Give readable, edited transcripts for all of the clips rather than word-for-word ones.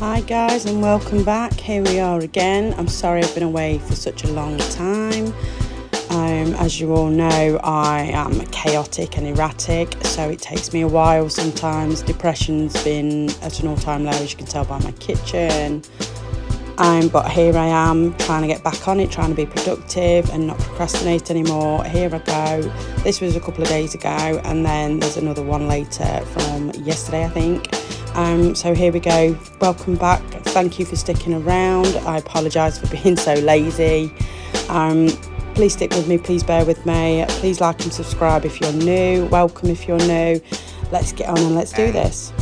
Hi guys and welcome back. Here we are again. I'm sorry I've been away for such a long time. As you all know, I am chaotic and erratic, so it takes me a while sometimes. Depression's been at an all-time low, as you can tell by my kitchen. But here I am trying to get back on it, trying to be productive and not procrastinate anymore. Here I go. This was a couple of days ago, and then there's another one later from yesterday, I think. So here we go. Welcome back. Thank you for sticking around. I apologise for being so lazy. Please stick with me. Please bear with me. Please like and subscribe if you're new. Welcome if you're new. Let's get on and let's do this.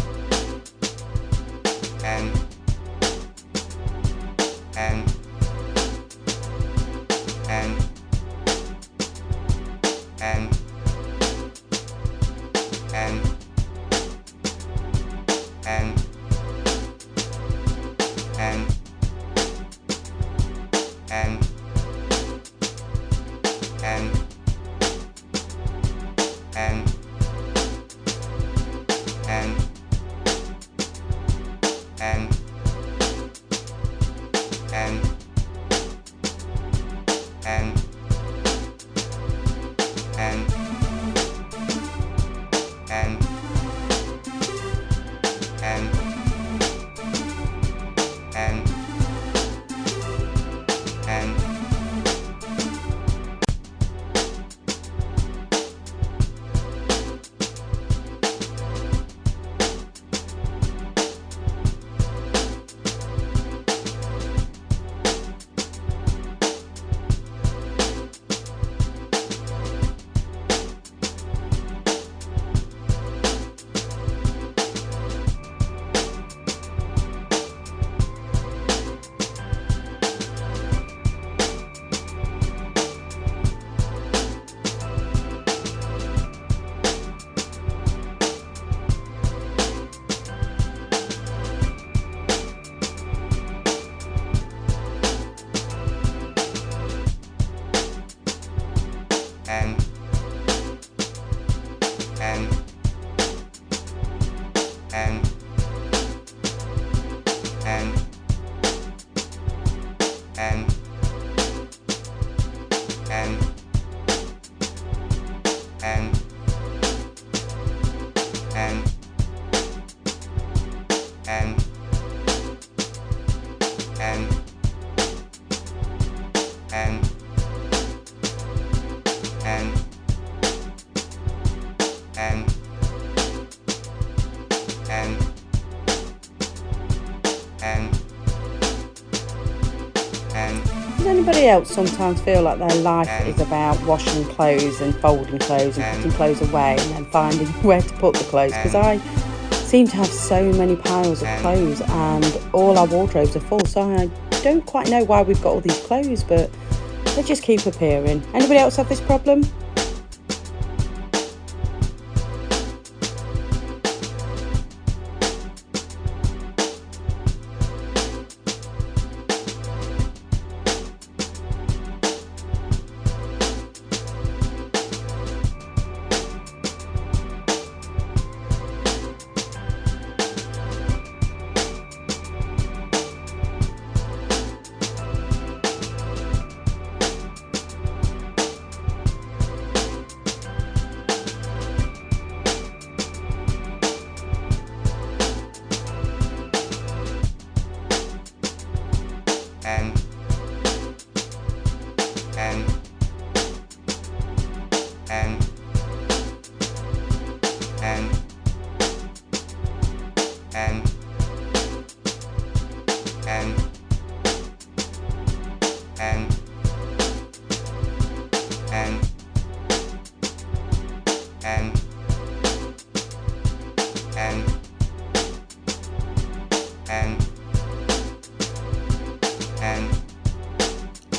Does anybody else sometimes feel like their life is about washing clothes and folding clothes and putting clothes away and then finding where to put the clothes? Because I seem to have so many piles of clothes and all our wardrobes are full, so I don't quite know why we've got all these clothes, but they just keep appearing. Anybody else have this problem?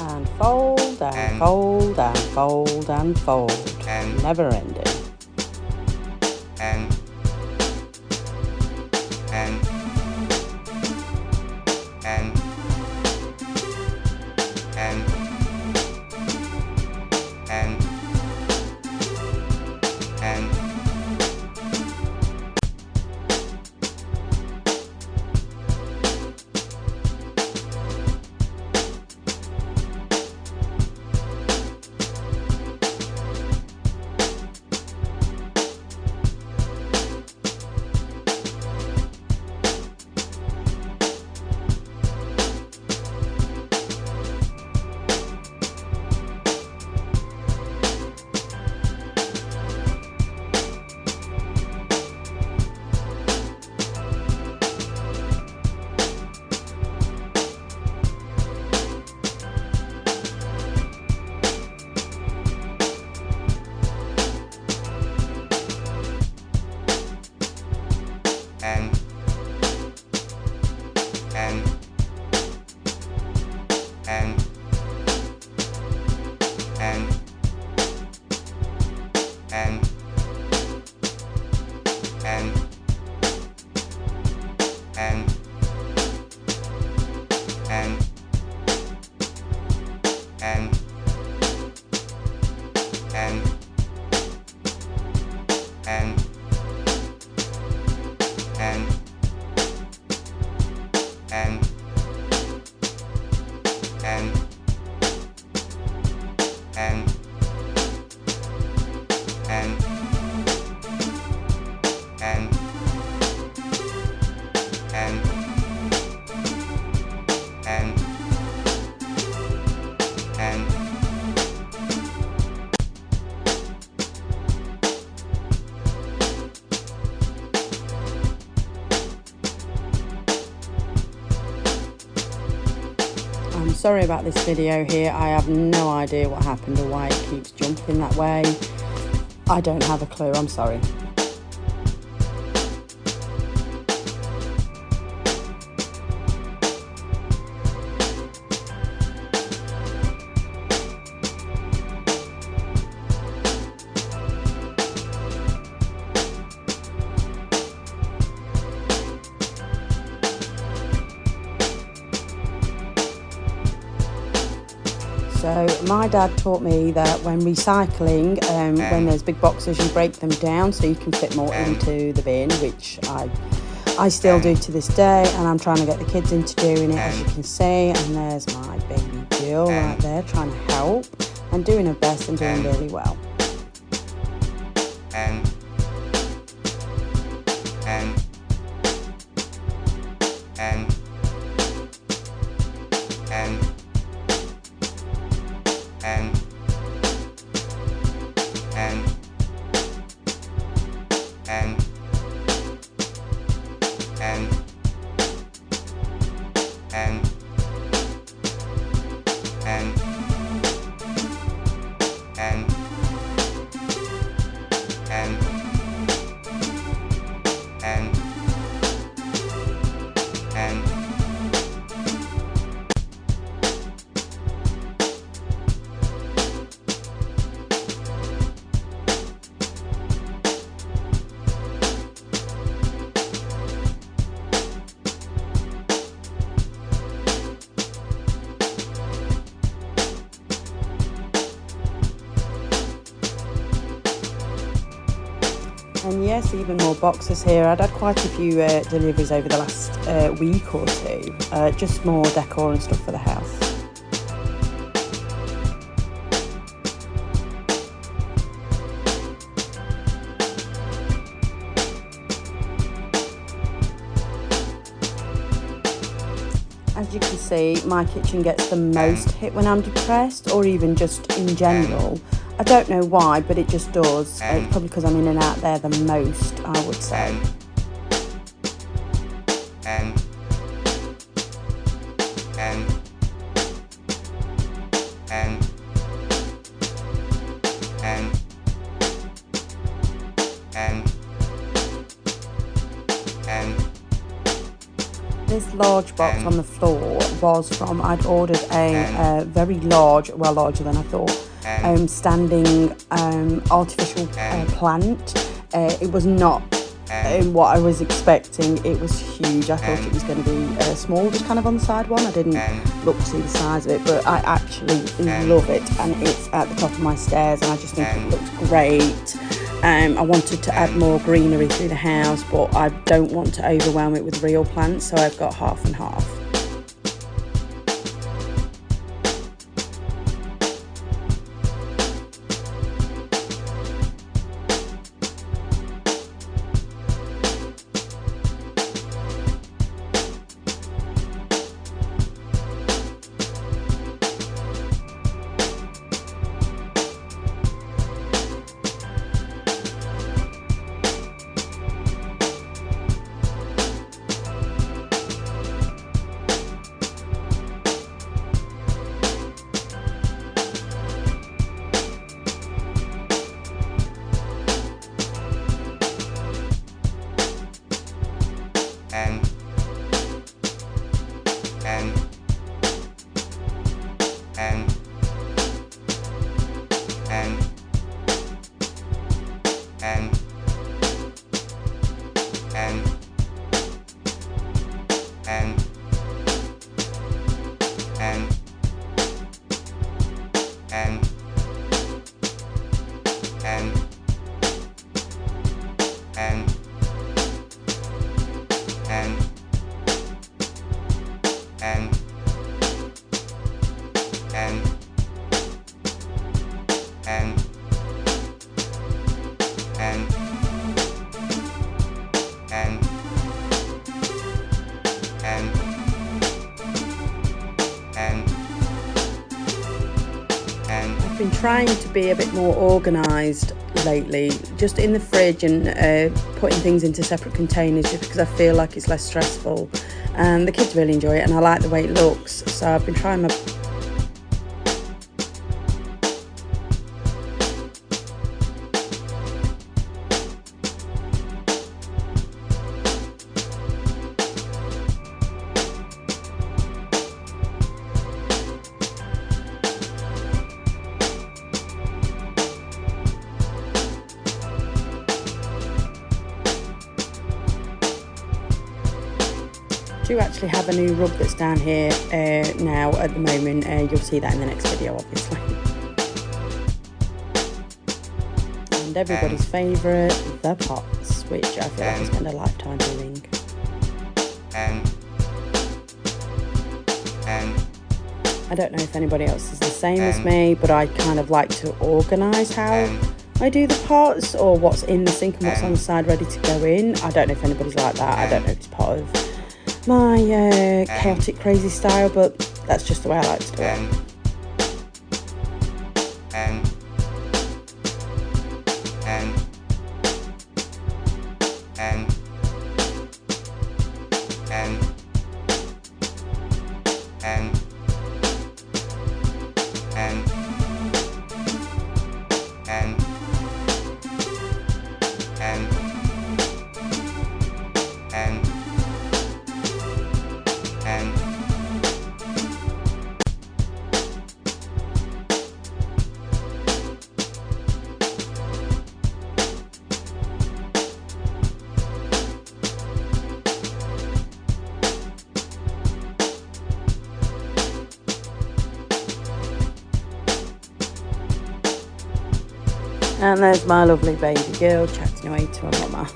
And fold and fold and fold and fold, never ending. I'm sorry about this video here. I have no idea what happened or why it keeps jumping that way. I don't have a clue, I'm sorry. So my dad taught me that when recycling, when there's big boxes, you break them down so you can fit more into the bin, which I still do to this day, and I'm trying to get the kids into doing it, as you can see. And there's my baby Jill right there trying to help and doing her best and doing really well. And yes, even more boxes here. I'd had quite a few deliveries over the last week or two. Just more decor and stuff for the house. As you can see, my kitchen gets the most hit when I'm depressed, or even just in general. I don't know why, but it just does. It's probably because I'm in and out there the most, I would say. This large box on the floor was from, I'd ordered a very large, well larger than I thought, standing artificial plant. It was not what I was expecting. It was huge. I thought it was going to be small, just kind of on the side one. I didn't look to see the size of it, but I actually love it, and it's at the top of my stairs, and I just think it looks great. I wanted to add more greenery through the house, but I don't want to overwhelm it with real plants, so I've got half and half. I've been trying to be a bit more organised lately, just in the fridge and putting things into separate containers, just because I feel like it's less stressful. And the kids really enjoy it, and I like the way it looks, so I've been trying my do actually have a new rug that's down here now at the moment. You'll see that in the next video, obviously. And everybody's favourite, the pots, which I feel like I spend a lifetime doing. I don't know if anybody else is the same as me, but I kind of like to organise how I do the pots, or what's in the sink and what's on the side ready to go in. I don't know if anybody's like that. I don't know if it's part of my chaotic, crazy style, but that's just the way I like to do it. And there's my lovely baby girl chatting away to her mama.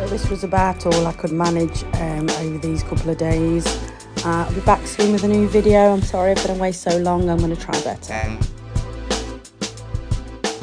So this was about all I could manage over these couple of days. I'll be back soon with a new video. I'm sorry I've been away so long. I'm going to try better.